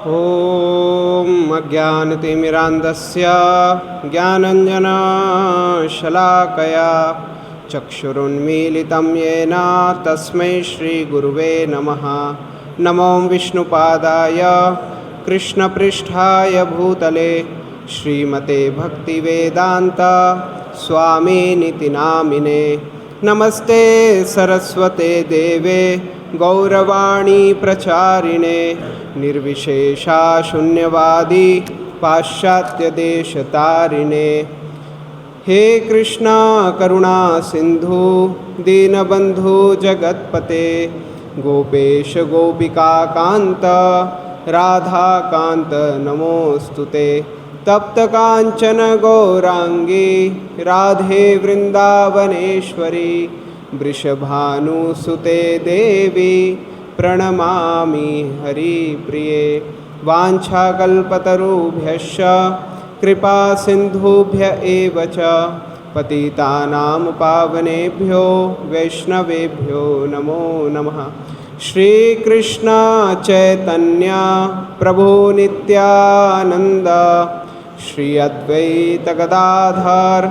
ॐ अज्ञानतिमिरान्धस्य ज्ञानञ्जनशलाकया चक्षुरुन्मीलितं येन तस्मै श्रीगुरुवे नमः। नमो विष्णुपादाय कृष्णपृष्ठाय भूतले श्रीमते भक्तिवेदान्त स्वामिनिति नामिने। नमस्ते सरस्वते देवे गौरवाणी प्रचारिणे निर्विशेषा शून्यवादी पाश्चात्यदेशतारिणे। हे कृष्णा करुणा सिंधु दीनबंधु जगत्पते गोपेश गोपिका कांत राधा कांत नमोस्तुते। तप्त कांचन गौरांगी राधे वृंदावनेश्वरी वृषभानुसुते देवी प्रणमामि हरिप्रिये। वाञ्छाकल्पतरुभ्यश्च कृपा सिन्धुभ्य एव च पतितानां पावनेभ्यो वैष्णवेभ्यो नमो नमः। श्रीकृष्ण चैतन्य प्रभु नित्यानंद श्री अद्वैत गदाधर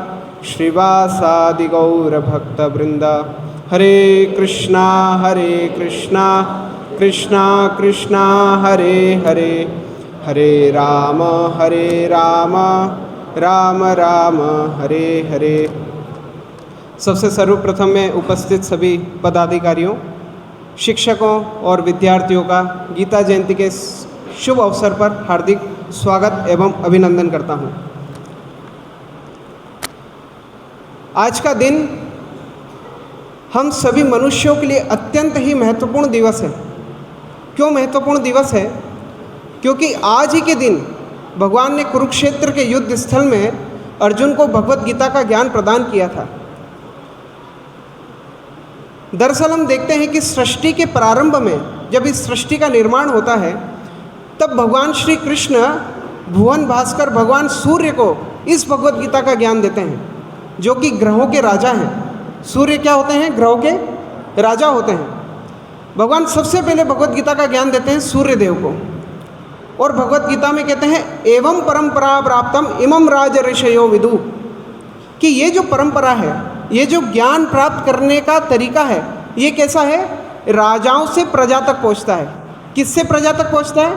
श्रीवासादि गौर भक्तवृंद। हरे कृष्णा कृष्णा कृष्णा हरे हरे, हरे राम राम राम हरे हरे। सबसे सर्वप्रथम मैं उपस्थित सभी पदाधिकारियों, शिक्षकों और विद्यार्थियों का गीता जयंती के शुभ अवसर पर हार्दिक स्वागत एवं अभिनंदन करता हूँ। आज का दिन हम सभी मनुष्यों के लिए अत्यंत ही महत्वपूर्ण दिवस है। क्यों महत्वपूर्ण दिवस है? क्योंकि आज ही के दिन भगवान ने कुरुक्षेत्र के युद्ध स्थल में अर्जुन को भगवत गीता का ज्ञान प्रदान किया था। दरअसल हम देखते हैं कि सृष्टि के प्रारंभ में जब इस सृष्टि का निर्माण होता है तब भगवान श्री कृष्ण भुवन भास्कर भगवान सूर्य को इस भगवत गीता का ज्ञान देते हैं, जो कि ग्रहों के राजा हैं। सूर्य क्या होते हैं? ग्रहों के राजा होते हैं। भगवान सबसे पहले भगवत गीता का ज्ञान देते हैं सूर्य देव को, और भगवत गीता में कहते हैं एवं परंपरा प्राप्तम इमं राज ऋषयो विदु, कि ये जो परंपरा है, ये जो ज्ञान प्राप्त करने का तरीका है, ये कैसा है? राजाओं से प्रजा तक पहुँचता है। किससे प्रजा तक पहुँचता है?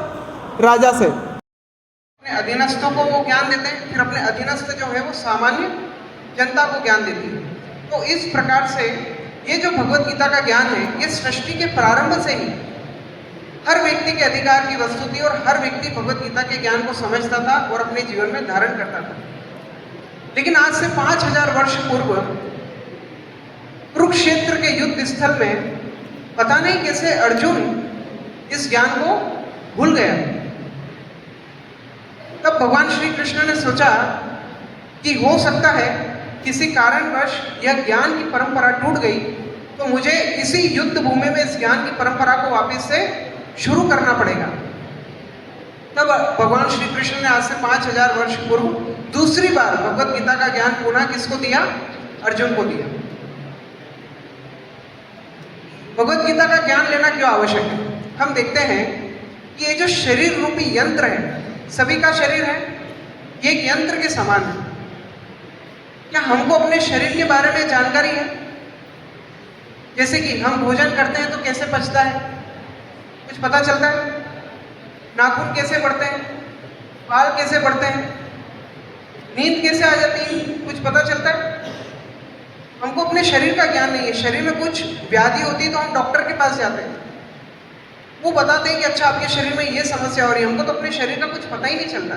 राजा से। अपने अधीनस्थों को वो ज्ञान देते हैं, फिर अपने अधीनस्थ जो है वो सामान्य जनता को ज्ञान देती है। तो इस प्रकार से ये जो भगवत गीता का ज्ञान है, ये सृष्टि के प्रारंभ से ही हर व्यक्ति के अधिकार की वस्तु थी, और हर व्यक्ति भगवत गीता के ज्ञान को समझता था और अपने जीवन में धारण करता था। लेकिन आज से 5000 वर्ष पूर्व कुरुक्षेत्र के युद्ध स्थल में पता नहीं कैसे अर्जुन इस ज्ञान को भूल गया। तब भगवान श्री कृष्ण ने सोचा कि हो सकता है किसी कारणवश यह ज्ञान की परंपरा टूट गई, तो मुझे इसी युद्ध भूमि में इस ज्ञान की परंपरा को वापस से शुरू करना पड़ेगा। तब भगवान श्री कृष्ण ने आज से 5000 वर्ष पूर्व दूसरी बार भगवत गीता का ज्ञान पुनः किसको दिया? अर्जुन को दिया। भगवत गीता का ज्ञान लेना क्यों आवश्यक है? हम देखते हैं कि ये जो शरीर रूपी यंत्र है, सभी का शरीर है, ये एक यंत्र के समान है। क्या हमको अपने शरीर के बारे में जानकारी है? जैसे कि हम भोजन करते हैं तो कैसे पचता है, कुछ पता चलता है? नाखून कैसे बढ़ते हैं, बाल कैसे बढ़ते हैं, नींद कैसे आ जाती है, कुछ पता चलता है? हमको अपने शरीर का ज्ञान नहीं है। शरीर में कुछ व्याधि होती है तो हम डॉक्टर के पास जाते हैं, वो बताते हैं कि अच्छा आपके शरीर में ये समस्या हो रही है। हमको तो अपने शरीर का कुछ पता ही नहीं चलता।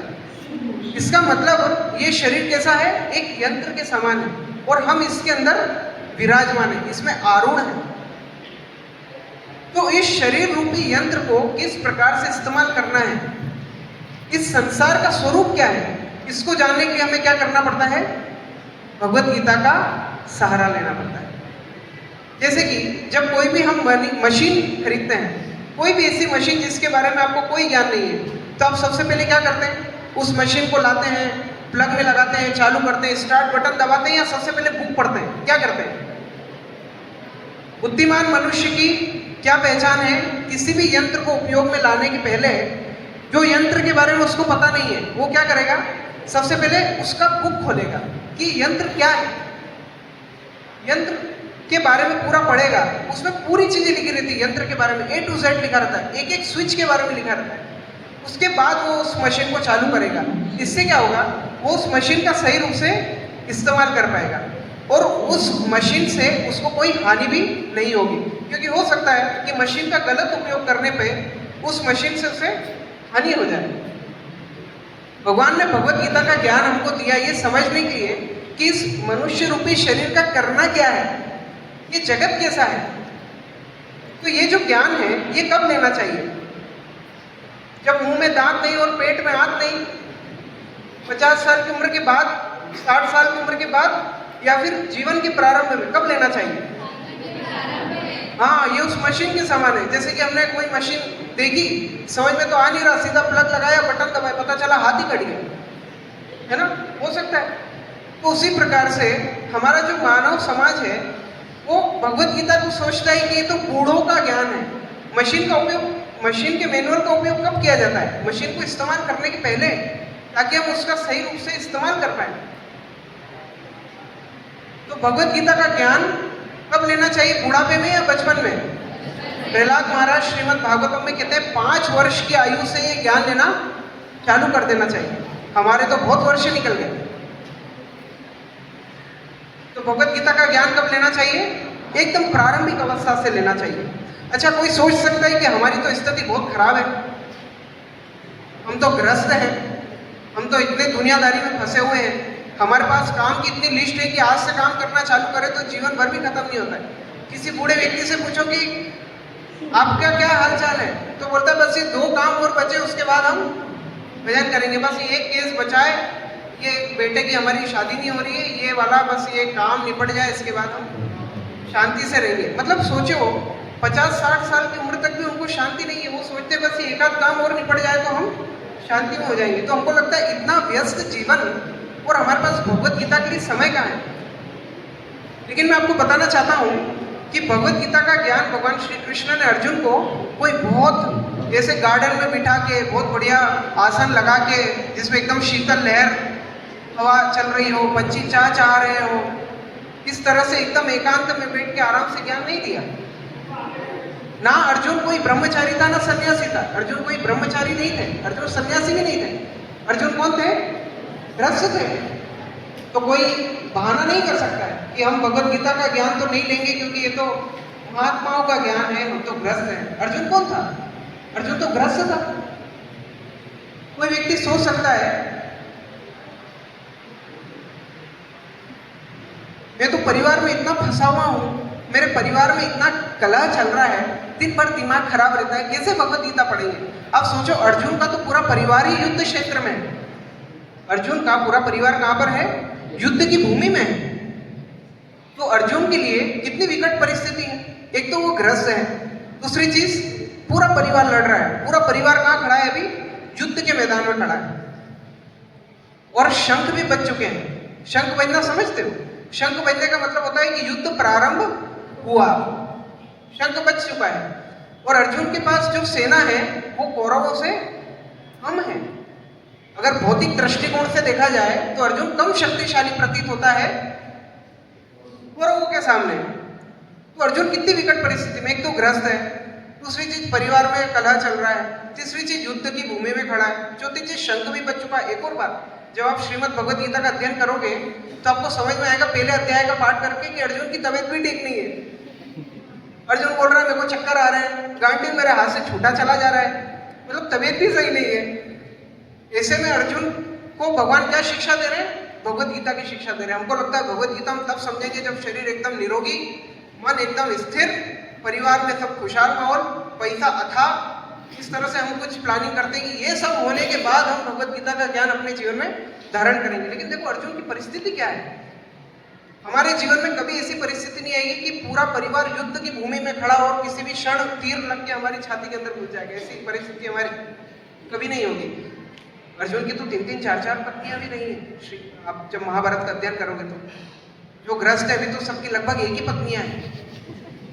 इसका मतलब ये शरीर कैसा है? एक यंत्र के समान है, और हम इसके अंदर विराजमान है, इसमें आरूढ़ है। तो इस शरीर रूपी यंत्र को किस प्रकार से इस्तेमाल करना है, इस संसार का स्वरूप क्या है, इसको जानने के लिए हमें क्या करना पड़ता है? भगवत गीता का सहारा लेना पड़ता है। जैसे कि जब कोई भी हम मशीन खरीदते हैं, कोई भी ऐसी मशीन जिसके बारे में आपको कोई ज्ञान नहीं है, तो आप सबसे पहले क्या करते हैं? उस मशीन को लाते हैं, प्लग में लगाते हैं, चालू करते हैं, स्टार्ट बटन दबाते हैं, या सबसे पहले बुक पढ़ते हैं? क्या करते हैं? बुद्धिमान मनुष्य की क्या पहचान है? किसी भी यंत्र को उपयोग में लाने के पहले जो यंत्र के बारे में उसको पता नहीं है वो क्या करेगा, सबसे पहले उसका बुक खोलेगा कि यंत्र क्या है, यंत्र के बारे में पूरा पढ़ेगा, उसमें पूरी चीजें लिखी रहती है यंत्र के बारे में, A to Z लिखा रहता है, एक एक स्विच के बारे में लिखा रहता है। उसके बाद वो उस मशीन को चालू करेगा। इससे क्या होगा, वो उस मशीन का सही रूप से इस्तेमाल कर पाएगा और उस मशीन से उसको कोई हानि भी नहीं होगी, क्योंकि हो सकता है कि मशीन का गलत उपयोग करने पे उस मशीन से उसे हानि हो जाए। भगवान ने भगवत गीता का ज्ञान हमको दिया ये समझने के लिए कि इस मनुष्य रूपी शरीर का करना क्या है, ये जगत कैसा है। तो ये जो ज्ञान है ये कब लेना चाहिए, जब मुंह में दांत नहीं और पेट में हाथ नहीं, 50 साल की उम्र के बाद, 60 साल की उम्र के बाद, या फिर जीवन के प्रारंभ में, कब लेना चाहिए। हाँ, ये उस मशीन के समान है। जैसे कि हमने कोई मशीन देखी, समझ में तो आ नहीं रहा, सीधा प्लग लगाया, बटन दबाया, पता चला हाथ ही कट गया, है ना, हो सकता है। तो उसी प्रकार से हमारा जो मानव समाज है वो भगवत गीता को सोचता है कि ये तो बूढ़ों का ज्ञान है। मशीन का उपयोग, मशीन के मैनुअल का उपयोग कब किया जाता है, मशीन को इस्तेमाल करने के पहले, ताकि हम उसका सही रूप से इस्तेमाल कर पाए। तो भगवत गीता का ज्ञान कब लेना चाहिए, बुढ़ापे में या बचपन में। प्रहलाद महाराज श्रीमद् भागवतम में कहते हैं 5 वर्ष की आयु से ये ज्ञान लेना चालू कर देना चाहिए। हमारे तो बहुत वर्ष निकल गए। तो भगवत गीता का ज्ञान कब लेना चाहिए, एकदम प्रारंभिक अवस्था से लेना चाहिए। अच्छा, कोई सोच सकता है कि हमारी तो स्थिति बहुत खराब है, हम तो ग्रस्त हैं, हम तो इतने दुनियादारी में फंसे हुए हैं, हमारे पास काम की इतनी लिस्ट है कि आज से काम करना चालू करें तो जीवन भर भी खत्म नहीं होता है। किसी बूढ़े व्यक्ति से पूछो कि आपका क्या हाल चाल है, तो बोलता है बस ये 2 काम और बचे, उसके बाद हम भजन करेंगे, बस ये एक केस बचा है, ये बेटे की हमारी शादी नहीं हो रही है, ये वाला बस ये काम निपट जाए, इसके बाद हम शांति से रहेंगे। मतलब सोचो 50-60 साल की उम्र तक भी उनको शांति नहीं है, वो सोचते बस ये एक आध काम और निपट जाए तो हम शांति में हो जाएंगे। तो हमको लगता है इतना व्यस्त जीवन और हमारे पास भगवत गीता के लिए समय कहाँ है। लेकिन मैं आपको बताना चाहता हूँ कि भगवत गीता का ज्ञान भगवान श्री कृष्ण ने अर्जुन को कोई बहुत जैसे गार्डन में बिठा के बहुत बढ़िया आसन लगा के, जिसमें एकदम शीतल लहर हवा चल रही हो, पंछी चाह चाह रहे हो, इस तरह से एकदम एकांत में बैठ के आराम से ज्ञान नहीं दिया। ना अर्जुन कोई ब्रह्मचारी था ना सन्यासी था। अर्जुन कोई ब्रह्मचारी नहीं थे, अर्जुन सन्यासी भी नहीं थे। अर्जुन कौन थे, ग्रस्त थे। तो कोई बहाना नहीं कर सकता है कि हम भगवत गीता का ज्ञान तो नहीं लेंगे क्योंकि ये तो महात्माओं का ज्ञान है, हम तो ग्रस्त हैं। अर्जुन कौन था, अर्जुन तो ग्रस्त था। कोई व्यक्ति सोच सकता है मैं तो परिवार में इतना फंसा हुआ हूं, मेरे परिवार में इतना कलह चल रहा है, दिन भर दिमाग खराब रहता है, कैसे भगवत गीता पढ़ेंगे। अब सोचो अर्जुन का तो पूरा परिवार ही युद्ध क्षेत्र में है। अर्जुन का पूरा परिवार कहां पर है, युद्ध की भूमि में है। तो अर्जुन के लिए कितनी विकट परिस्थिति है। एक तो वो ग्रस्त है, दूसरी चीज पूरा परिवार लड़ रहा है। पूरा परिवार कहां खड़ा है, अभी युद्ध के मैदान में खड़ा है। और शंख भी बज चुके हैं। शंख बजना समझते हो, शंख बजने का मतलब होता है कि युद्ध प्रारंभ हुआ, शंख बज चुका है। और अर्जुन के पास जो सेना है वो कौरवों से कम है। अगर भौतिक दृष्टिकोण से देखा जाए तो अर्जुन कम शक्तिशाली प्रतीत होता है कौरवों के सामने। तो अर्जुन कितनी विकट परिस्थिति में, एक तो ग्रस्त है, दूसरी चीज परिवार में कलह चल रहा है, तीसरी चीज युद्ध की भूमि में खड़ा है, चौथी चीज शंख भी बज चुका है। एक और बात, जब आप श्रीमद् भगवत गीता का अध्ययन करोगे तो आपको समझ में आएगा पहले अध्याय का पाठ करके कि अर्जुन की तबीयत भी ठीक नहीं है। अर्जुन बोल रहा है मेरे को चक्कर आ रहे हैं, गांडी मेरे हाथ से छूटा चला जा रहा है, मतलब तबीयत भी सही नहीं है। ऐसे में अर्जुन को भगवान क्या शिक्षा दे रहे हैं, भगवत गीता की शिक्षा दे रहे हैं। हमको लगता है भगवत गीता हम तब समझेंगे जब शरीर एकदम निरोगी, मन एकदम स्थिर, परिवार में सब खुशहाल माहौल, पैसा अथाह, इस तरह से हम कुछ प्लानिंग करते हैं कि ये सब होने के बाद हम भगवत गीता का ज्ञान अपने जीवन में धारण करेंगे। लेकिन देखो अर्जुन की परिस्थिति क्या है। हमारे जीवन में कभी ऐसी परिस्थिति नहीं आएगी कि पूरा परिवार युद्ध की भूमि में खड़ा और किसी भी क्षण तीर लग के हमारी छाती के अंदर घुस जाएगा। ऐसी परिस्थिति हमारी कभी नहीं होगी। अर्जुन की तो 3-3, 4-4 पत्नियां भी नहीं है। आप जब महाभारत का अध्ययन करोगे तो जो ग्रस्त है अभी तो सबकी लगभग एक ही पत्नियां हैं,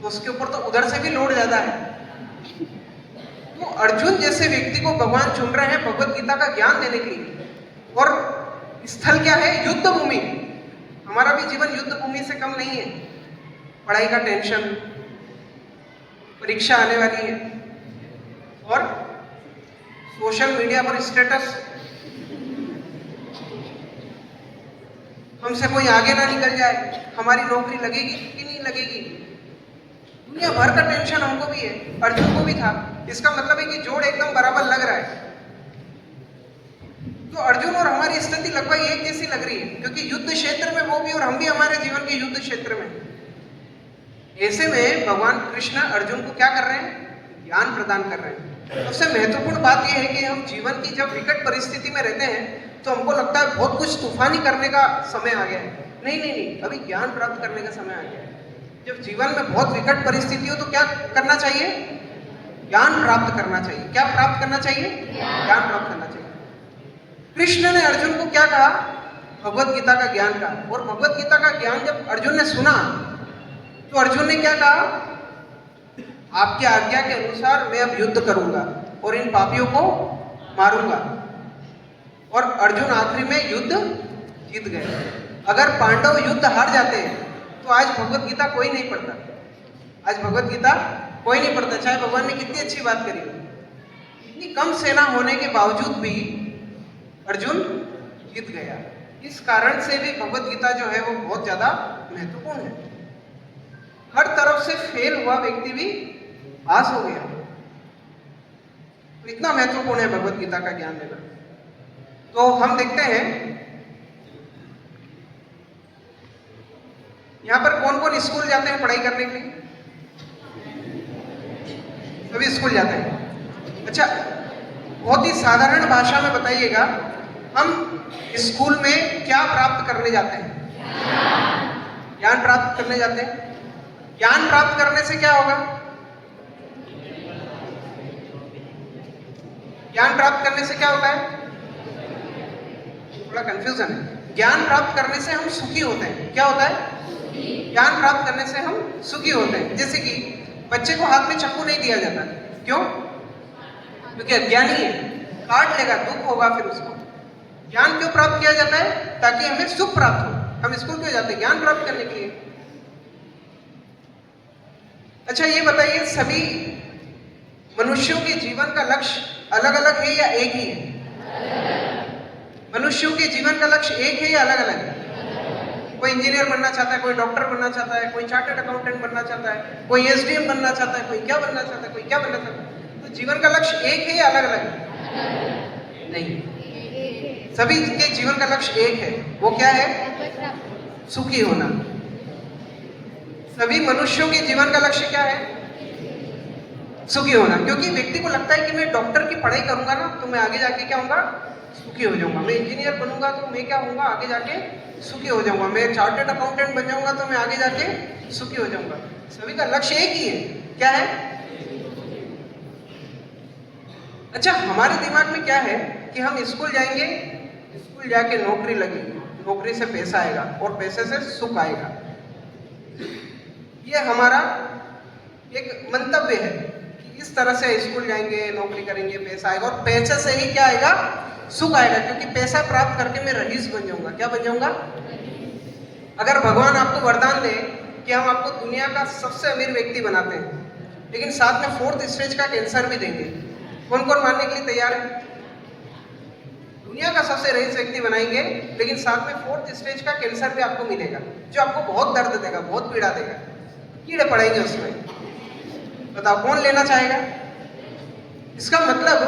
तो उसके ऊपर तो उधर से भी लोड ज्यादा है। तो अर्जुन जैसे व्यक्ति को भगवान चुन रहे हैं भगवत गीता का ज्ञान देने के लिए, और स्थल क्या है? युद्ध भूमि। हमारा भी जीवन युद्ध भूमि से कम नहीं है। पढ़ाई का टेंशन, परीक्षा आने वाली है, और सोशल मीडिया पर स्टेटस, हमसे कोई आगे ना निकल जाए, हमारी नौकरी लगेगी कि नहीं लगेगी, दुनिया भर का टेंशन हमको भी है, अर्जुन को भी था। इसका मतलब है कि जोड़ एकदम बराबर लग रहा है। तो अर्जुन और हमारी स्थिति लगभग एक जैसी लग रही है, क्योंकि युद्ध क्षेत्र में वो भी और हम भी हमारे जीवन के युद्ध क्षेत्र में। ऐसे में भगवान कृष्ण अर्जुन को क्या कर रहे हैं? ज्ञान प्रदान कर रहे हैं। सबसे महत्वपूर्ण बात यह है कि हम जीवन की जब विकट परिस्थिति में रहते हैं तो हमको लगता है बहुत कुछ तूफानी करने का समय आ गया है। नहीं नहीं नहीं, अभी ज्ञान प्राप्त करने का समय आ गया है। जब जीवन में बहुत विकट परिस्थिति हो तो क्या करना चाहिए? ज्ञान प्राप्त करना चाहिए। क्या प्राप्त करना चाहिए? ज्ञान प्राप्त करना चाहिए। कृष्ण ने अर्जुन को क्या कहा? भगवत गीता का ज्ञान कहा। और भगवत गीता का ज्ञान जब अर्जुन ने सुना तो अर्जुन ने क्या कहा? आपकी आज्ञा के अनुसार मैं अब युद्ध करूंगा और इन पापियों को मारूंगा। और अर्जुन आखिरी में युद्ध जीत गए। अगर पांडव युद्ध हार जाते तो आज भगवत गीता कोई नहीं पढ़ता। आज भगवत गीता कोई नहीं पढ़ता, चाहे भगवान ने कितनी अच्छी बात करी हो। इतनी कम सेना होने के बावजूद भी अर्जुन जीत गया। इस कारण से भी भगवत गीता जो है वो बहुत ज्यादा महत्वपूर्ण है। हर तरफ से फेल हुआ व्यक्ति भी पास हो गया। तो इतना महत्वपूर्ण है भगवत गीता का ज्ञान लेना। तो हम देखते हैं यहां पर कौन कौन स्कूल जाते हैं पढ़ाई करने के लिए? सभी स्कूल जाते हैं। अच्छा, बहुत ही साधारण भाषा में बताइएगा, हम स्कूल में क्या प्राप्त करने जाते हैं? ज्ञान प्राप्त करने जाते हैं। ज्ञान प्राप्त करने से क्या होगा? ज्ञान प्राप्त करने से क्या होता है? थोड़ा कंफ्यूजन है। ज्ञान प्राप्त करने से हम सुखी होते हैं। क्या होता है? ज्ञान प्राप्त करने से हम सुखी होते हैं। जैसे कि बच्चे को हाथ में चाकू नहीं दिया जाता। क्यों? क्योंकि अज्ञानी है, काट लेगा, दुख होगा फिर उसको। ज्ञान क्यों प्राप्त किया जाता है? ताकि हमें सुख प्राप्त हो। हम स्कूल क्यों जाते हैं? ज्ञान प्राप्त करने के लिए। अच्छा, ये बताइए, सभी मनुष्यों के जीवन का लक्ष्य अलग अलग है या एक ही है? मनुष्यों के जीवन का लक्ष्य एक है या अलग अलग है? कोई इंजीनियर बनना चाहता है, कोई डॉक्टर बनना चाहता है, कोई चार्टर्ड अकाउंटेंट बनना चाहता है, कोई एसडीएम बनना चाहता है, कोई क्या बनना चाहता है, कोई क्या बनना चाहता है। तो जीवन का लक्ष्य एक है या अलग अलग है? नहीं, सभी के जीवन का लक्ष्य एक है। वो क्या है? सुखी होना। सभी मनुष्यों के जीवन का लक्ष्य क्या है? सुखी होना। क्योंकि व्यक्ति को लगता है कि मैं डॉक्टर की पढ़ाई करूंगा ना तो मैं आगे जाके क्या होऊंगा? सुखी हो जाऊंगा। मैं इंजीनियर बनूंगा तो मैं क्या होऊंगा? आगे जाके सुखी हो जाऊंगा। मैं चार्टर्ड अकाउंटेंट बन जाऊंगा तो मैं आगे जाके सुखी हो जाऊंगा। सभी का लक्ष्य एक ही है। क्या है? अच्छा, हमारे दिमाग में क्या है कि हम स्कूल जाएंगे, स्कूल जाके नौकरी लगेगी, नौकरी से पैसा आएगा और पैसे से सुख आएगा। ये हमारा एक मंतव्य है कि इस तरह से स्कूल जाएंगे, नौकरी करेंगे, पैसा आएगा और पैसे से ही क्या आएगा? सुख आएगा। क्योंकि पैसा प्राप्त करके मैं रईस बन जाऊंगा। क्या बन जाऊंगा? अगर भगवान आपको वरदान दे कि हम आपको दुनिया का सबसे अमीर व्यक्ति बनाते हैं, लेकिन साथ में 4th स्टेज का कैंसर भी देंगे, कौन कौन मानने के लिए तैयार है? दुनिया का सबसे रईस व्यक्ति बनाएंगे, लेकिन साथ में 4th स्टेज का कैंसर भी आपको मिलेगा, जो आपको बहुत दर्द देगा, बहुत पीड़ा देगा, कीड़े पड़ेंगे उसमें। बताओ कौन लेना चाहेगा? इसका मतलब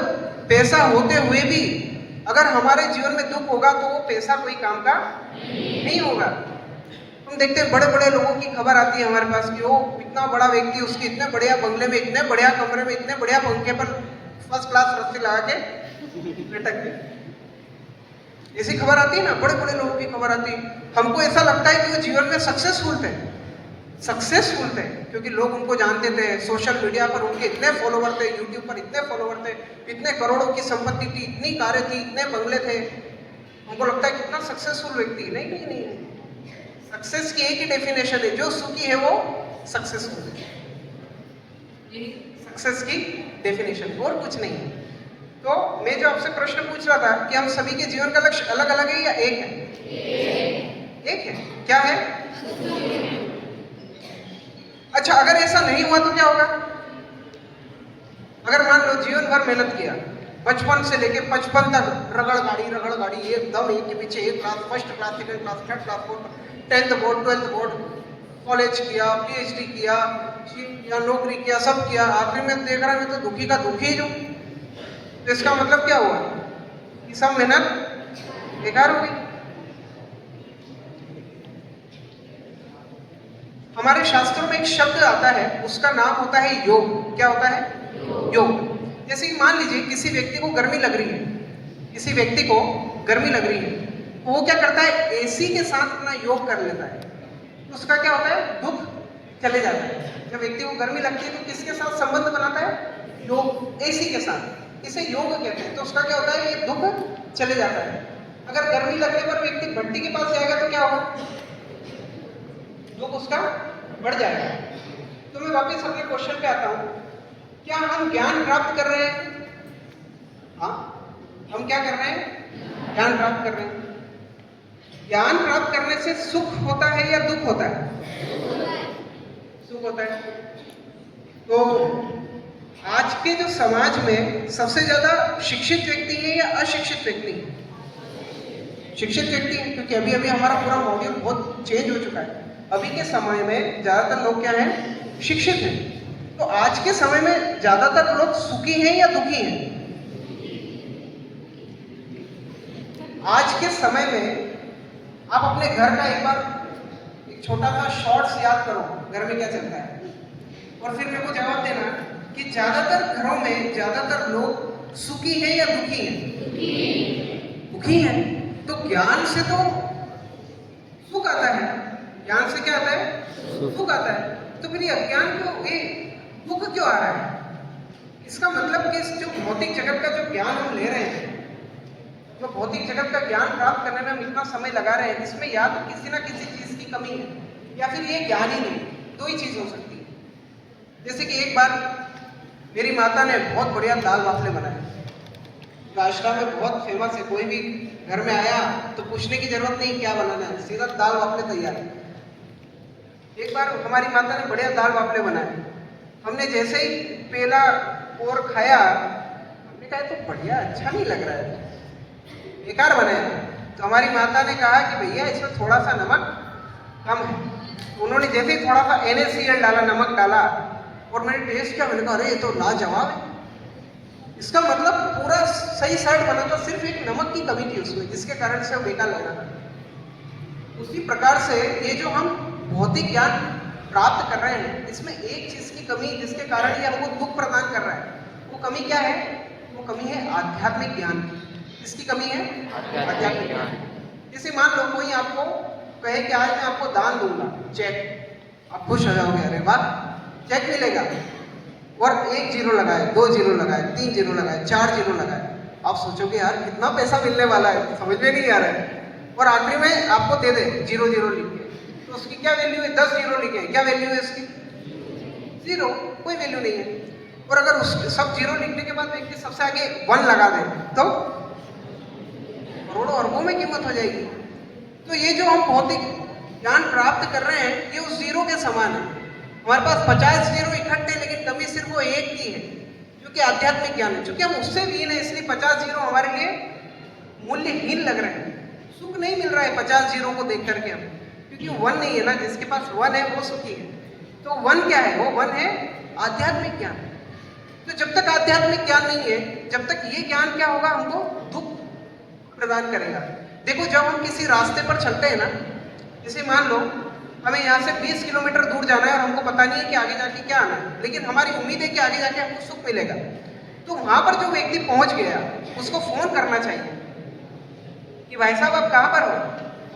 पैसा होते हुए भी अगर हमारे जीवन में दुख होगा तो वो पैसा कोई काम का नहीं होगा। हम देखते हैं बड़े बड़े लोगों की खबर आती है हमारे पास कि वो इतना बड़ा व्यक्ति, उसके इतने बढ़िया बंगले में, इतने बढ़िया कमरे में, इतने बढ़िया पंखे पर फर्स्ट क्लास रस्सी लगा के लटक गए। ऐसी खबर आती है ना, बड़े बड़े लोगों की खबर आती है। हमको ऐसा लगता है कि वो जीवन में सक्सेसफुल थे, क्योंकि लोग उनको जानते थे। सोशल मीडिया पर उनके इतने फॉलोवर थे, यूट्यूब पर इतने फॉलोवर थे, इतने करोड़ों की संपत्ति थी, इतनी कारें थी, इतने बंगले थे। हमको लगता है कितना सक्सेसफुल व्यक्ति। नहीं नहीं नहीं, सक्सेस की एक ही डेफिनेशन है, जो सुखी है वो सक्सेसफुल है। यही सक्सेस की डेफिनेशन, और कुछ नहीं है। तो मैं जो आपसे प्रश्न पूछ रहा था कि हम सभी के जीवन का लक्ष्य अलग अलग है या एक है? एक है। क्या है? अच्छा, अगर ऐसा नहीं हुआ तो क्या होगा? अगर मान लो जीवन भर मेहनत किया, बचपन से लेके 55 तक रगड़ गाड़ी एकदम एक के पीछे एक class, first class, second class, third class, fourth, 10th board, 12th board, college किया, PhD किया, नौकरी किया, सब किया, आखिर में देख रहा है मैं तो दुखी का दुखी जो। तो इसका मतलब क्या हुआ कि सब मेहनत बेकार हो गई। हमारे शास्त्रों में एक शब्द आता है, उसका नाम होता है योग। क्या होता है? योग। जैसे कि मान लीजिए किसी व्यक्ति को गर्मी लग रही है, किसी व्यक्ति को गर्मी लग रही है, तो वो क्या करता है? AC के साथ अपना योग कर लेता है, तो उसका क्या होता है? दुख चले जाता है। जब व्यक्ति को गर्मी लगती है तो किसके साथ संबंध बनाता है? योग, AC के साथ। इसे योग कहते हैं। तो उसका क्या होता है? ये दुख चले जाता है। अगर गर्मी लगने पर व्यक्ति भट्टी के पास जाएगा तो क्या होगा? दुख उसका बढ़ जाएगा। तो मैं वापस अपने क्वेश्चन पे आता हूं, क्या हम ज्ञान प्राप्त कर रहे हैं? हाँ, हम क्या कर रहे हैं? ज्ञान प्राप्त कर रहे हैं। ज्ञान प्राप्त करने से सुख होता है या दुख होता है? सुख होता है। तो आज के जो समाज में सबसे ज्यादा शिक्षित व्यक्ति है या अशिक्षित व्यक्ति है? शिक्षित व्यक्ति है, क्योंकि अभी अभी हमारा पूरा मॉड्यूल बहुत चेंज हो चुका है। अभी के समय में ज्यादातर लोग क्या हैं? शिक्षित हैं। तो आज के समय में ज्यादातर लोग सुखी हैं या दुखी हैं? आज के समय में आप अपने घर का एक बार एक छोटा सा शॉर्ट्स याद करो, घर में क्या चलता है, और फिर मेरे को जवाब देना कि ज्यादातर घरों में ज्यादातर लोग सुखी हैं या दुखी हैं? दुखी हैं। तो ज्ञान से तो सुख आता है। ज्ञान से क्या आता है? सुख आता है। तो फिर ये अज्ञान क्यों, ये दुख क्यों आ रहा है? इसका मतलब कि जो भौतिक जगत का जो ज्ञान हम ले रहे हैं, जो भौतिक जगत का ज्ञान प्राप्त करने में हम इतना समय लगा रहे हैं, इसमें या तो किसी ना किसी चीज की कमी है या फिर ये ज्ञान ही नहीं। दो ही चीज हो सकती है। जैसे कि एक बार मेरी माता ने बहुत बढ़िया दाल बाफले बनाए, आश्रम में बहुत फेमस है। कोई भी घर में आया तो पूछने की जरूरत नहीं क्या बनाना है, सीधा दाल बाफले तैयार है। एक बार हमारी माता ने बढ़िया दाल बाफले बनाए, हमने जैसे ही पेला और खाया, हमने कहा तो बढ़िया, अच्छा नहीं लग रहा है, बेकार बनाया। तो हमारी माता ने कहा कि भैया इसमें थोड़ा सा नमक कम है। उन्होंने जैसे ही थोड़ा सा NaCl डाला, नमक डाला, और मैंने टेस्ट किया, मैंने कहा अरे ये तो लाजवाब है। इसका मतलब पूरा सही सर्ट बना था, सिर्फ एक नमक की कमी थी उसमें, जिसके कारण से वो बेकार लग रहा था। उसी प्रकार से ये जो हम भौतिक ज्ञान प्राप्त कर रहे हैं, इसमें एक चीज की कमी जिसके कारण ये हमको दुख प्रदान कर रहा है, वो कमी क्या है? वो कमी है आध्यात्मिक ज्ञान की। किसकी कमी है? आध्यात्मिक ज्ञान। जैसे मान लो कोई आपको कहे कि आज मैं आपको दान दूंगा, चेक, आप खुश हो जाओगे, अरे वाह चेक मिलेगा, और 1 जीरो लगाए, 2 जीरो लगाए, 3 जीरो लगाए, 4 जीरो लगाए, आप सोचोगे यार कितना पैसा मिलने वाला है, समझ में नहीं आ रहा है। और आखिरी में आपको दे दे 0 0 लिख के, तो उसकी क्या वैल्यू है? 10 जीरो लिखे, क्या वैल्यू है उसकी? 0, कोई वैल्यू नहीं है। और अगर उस सब जीरो लिखने के बाद व्यक्ति सबसे आगे 1 लगा दे तो करोड़ों अरबों में कीमत हो जाएगी। तो ये जो हम भौतिक ज्ञान प्राप्त कर रहे हैं, ये उस जीरो के समान है। हमारे पास 50 जीरो इकट्ठे, लेकिन कमी सिर्फ वो एक की है, क्योंकि आध्यात्मिक ज्ञान है। क्योंकि हम उससे हीन है, इसलिए 50 जीरो हमारे लिए मूल्यहीन लग रहे हैं। सुख नहीं मिल रहा है 50 जीरो को देख करके हम, क्योंकि 1 नहीं है ना, जिसके पास 1 है वो सुखी है। तो 1 क्या है? वो 1 है आध्यात्मिक ज्ञान। तो जब तक आध्यात्मिक ज्ञान नहीं है, जब तक ये ज्ञान क्या होगा? हमको दुख प्रदान करेगा। देखो जब हम किसी रास्ते पर चलते हैं ना, जैसे मान लो हमें यहाँ से 20 किलोमीटर दूर जाना है और हमको पता नहीं है कि आगे जाके क्या आना है, लेकिन हमारी उम्मीद है कि आगे जाके हमको सुख मिलेगा। तो वहां पर जो व्यक्ति पहुंच गया, उसको फोन करना चाहिए कि भाई साहब आप कहाँ पर हो?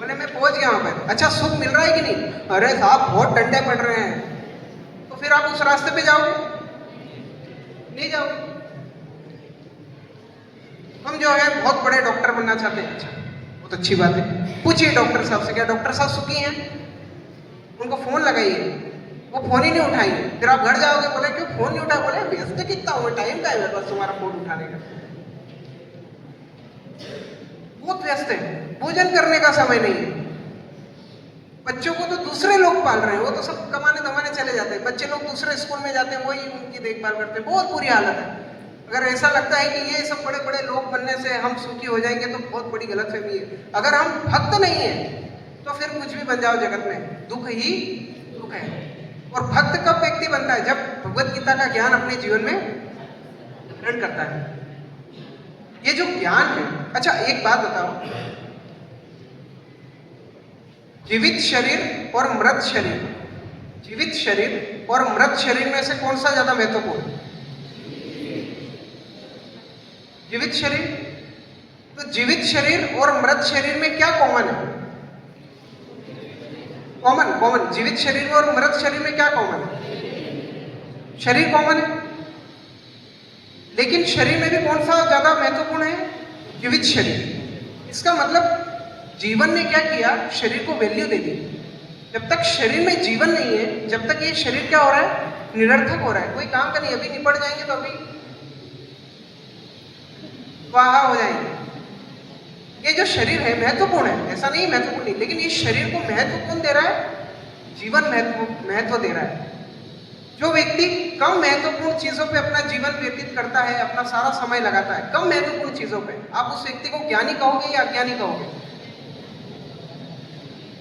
बोले मैं पहुंच गया वहां पर। अच्छा सुख मिल रहा है कि नहीं? अरे साहब बहुत डंडे पड़ रहे हैं। तो फिर आप उस रास्ते पे जाओगे? नहीं जाओगे। हम जो है बहुत बड़े डॉक्टर बनना चाहते हैं, अच्छा बहुत अच्छी बात है, पूछिए डॉक्टर साहब से, क्या डॉक्टर साहब सुखी हैं? उनको फोन लगाइए, वो फोन ही नहीं उठाएंगे। फिर आप घर जाओगे, बोले क्यों फोन नहीं उठाया, बोले व्यस्त कितना हुआ, टाइम का है मेरे पास तुम्हारा फोन उठाने का, बहुत व्यस्त है, भोजन करने का समय नहीं है। बच्चों को तो दूसरे लोग पाल रहे हैं, वो तो सब कमाने धमाने चले जाते हैं, बच्चे लोग दूसरे स्कूल में जाते हैं, वही उनकी देखभाल करते हैं, बहुत बुरी हालत है। अगर ऐसा लगता है कि ये सब बड़े बड़े लोग बनने से हम सुखी हो जाएंगे तो बहुत बड़ी गलतफहमी है। अगर हम भक्त नहीं है तो फिर कुछ भी बन जाओ जगत में, दुख ही दुख है। और भक्त कब व्यक्ति बनता है, जब भगवत गीता का ज्ञान अपने जीवन में ग्रहण करता है। ये जो ज्ञान है, अच्छा एक बात बताओ, जीवित शरीर और मृत शरीर, जीवित शरीर और मृत शरीर में से कौन सा ज्यादा महत्वपूर्ण है? जीवित शरीर। तो जीवित शरीर और मृत शरीर में क्या कॉमन है? कॉमन जीवित शरीर और मृत शरीर में क्या कॉमन है? शरीर कॉमन है, लेकिन शरीर में भी कौन सा ज्यादा महत्वपूर्ण है? जीवित शरीर। इसका मतलब जीवन ने क्या किया, शरीर को वैल्यू दे दी। जब तक शरीर में जीवन नहीं है, जब तक ये शरीर क्या हो रहा है, निरर्थक हो रहा है, कोई काम का नहीं। अभी निपट जाएंगे तो अभी स्वाहा हो जाएंगे। ये जो शरीर है महत्वपूर्ण है, ऐसा नहीं महत्वपूर्ण नहीं, लेकिन इस शरीर को महत्व कौन दे रहा है? जीवन महत्व दे रहा है। जो व्यक्ति कम महत्वपूर्ण चीजों पे अपना जीवन व्यतीत करता है, अपना सारा समय लगाता है कम महत्वपूर्ण चीजों पे, आप उस व्यक्ति को ज्ञानी कहोगे या अज्ञानी कहोगे?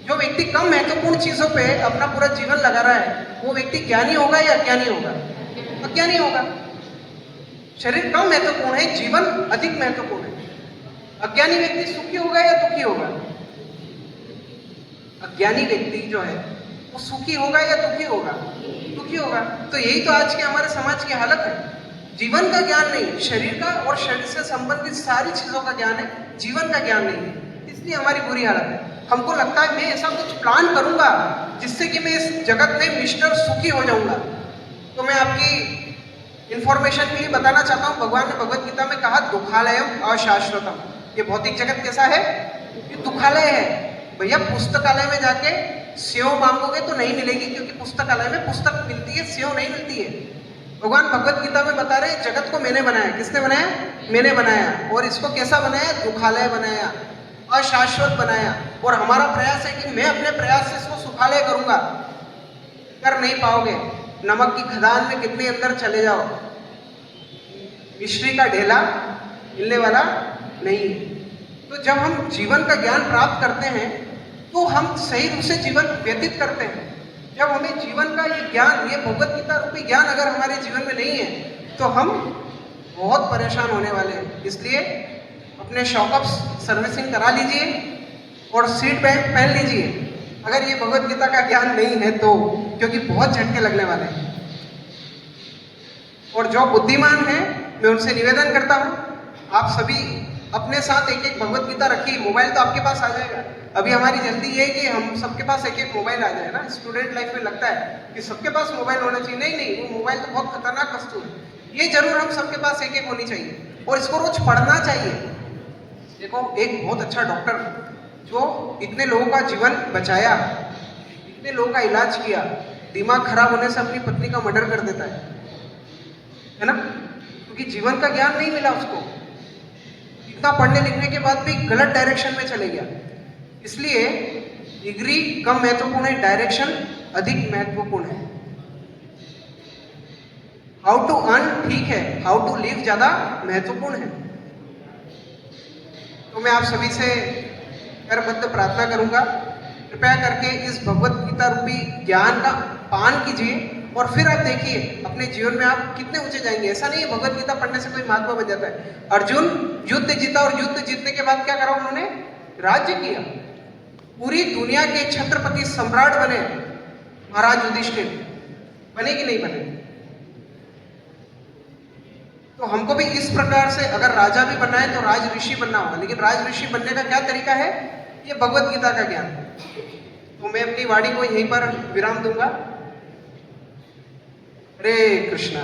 जो व्यक्ति कम महत्वपूर्ण चीजों पे अपना पूरा जीवन लगा रहा है, वो व्यक्ति ज्ञानी होगा या अज्ञानी होगा? अज्ञानी होगा। शरीर कम महत्वपूर्ण है, जीवन अधिक महत्वपूर्ण है। अज्ञानी व्यक्ति सुखी होगा या दुखी होगा? अज्ञानी व्यक्ति जो है वो सुखी होगा या दुखी होगा? दुखी होगा। तो यही तो आज के हमारे समाज की हालत है। जीवन का ज्ञान नहीं, शरीर का और शरीर से संबंधित सारी चीजों का ज्ञान है, जीवन का ज्ञान नहीं है। इसलिए हमारी बुरी हालत है। हमको लगता है मैं ऐसा कुछ प्लान करूंगा जिससे कि मैं इस जगत में मिस्टर सुखी हो जाऊंगा। तो मैं आपकी इंफॉर्मेशन के लिए बताना चाहता हूँ, भगवान ने भगवत गीता में कहा दुखालयम अशाश्वतम। ये भौतिक जगत कैसा है? ये दुखालय है। भैया पुस्तकालय में जाके सेव मांगोगे तो नहीं मिलेगी, क्योंकि पुस्तकालय में पुस्तक मिलती है, सेव नहीं मिलती है। भगवान भगवत गीता में बता रहे जगत को मैंने बनाया। किसने बनाया? मैंने बनाया। और इसको कैसा बनाया? दुखालय बनाया, अशाश्वत बनाया। और हमारा प्रयास है कि मैं अपने प्रयास से इसको सुखालय करूंगा। कर नहीं पाओगे। नमक की खदान में कितने अंदर चले जाओ, मिश्री का ढेला मिलने वाला नहीं है। तो जब हम जीवन का ज्ञान प्राप्त करते हैं तो हम सही रूप से जीवन व्यतीत करते हैं। जब हमें जीवन का ये ज्ञान, ये भगवत गीता रूपी ज्ञान अगर हमारे जीवन में नहीं है तो हम बहुत परेशान होने वाले हैं। इसलिए अपने शॉकअप्स सर्विसिंग करा लीजिए और सीट बेल्ट पहन लीजिए अगर ये भगवत गीता का ज्ञान नहीं है तो, क्योंकि बहुत झटके लगने वाले हैं। और जो बुद्धिमान है मैं उनसे निवेदन करता हूँ, आप सभी अपने साथ एक एक भगवत गीता रखिए। मोबाइल तो आपके पास आ जाएगा। अभी हमारी जल्दी ये है कि हम सबके पास एक एक मोबाइल आ जाए ना। स्टूडेंट लाइफ में लगता है कि सबके पास मोबाइल होना चाहिए। नहीं, वो मोबाइल तो बहुत खतरनाक वस्तु है। ये जरूर हम सबके पास एक एक होनी चाहिए और इसको रोज पढ़ना चाहिए। देखो, एक बहुत अच्छा डॉक्टर जो इतने लोगों का जीवन बचाया, इतने लोगों का इलाज किया, दिमाग खराब होने से अपनी पत्नी का मर्डर कर देता है ना, क्योंकि जीवन का ज्ञान नहीं मिला उसको। इतना पढ़ने लिखने के बाद भी गलत डायरेक्शन में चले गया। इसलिए डिग्री कम महत्वपूर्ण है, डायरेक्शन अधिक महत्वपूर्ण है। हाउ टू अर्न ठीक है, हाउ टू लिव ज्यादा महत्वपूर्ण है। तो मैं आप सभी से करबद्ध प्रार्थना करूंगा, कृपया करके इस भगवत गीता रूपी ज्ञान का पान कीजिए और फिर आप देखिए अपने जीवन में आप कितने ऊंचे जाएंगे। ऐसा नहीं है भगवत गीता पढ़ने से कोई महात्मा बन जाता है। अर्जुन युद्ध जीता और युद्ध जीतने के बाद क्या करा उन्होंने? राज्य किया, पूरी दुनिया के छत्रपति सम्राट बने। महाराज युधिष्ठिर बने कि नहीं बने? तो हमको भी इस प्रकार से अगर राजा भी बनना है तो राज ऋषि बनना होगा। लेकिन राज ऋषि बनने का क्या तरीका है? ये भगवत गीता का ज्ञान। तो मैं अपनी वाणी को यहीं पर विराम दूंगा। हरे कृष्णा।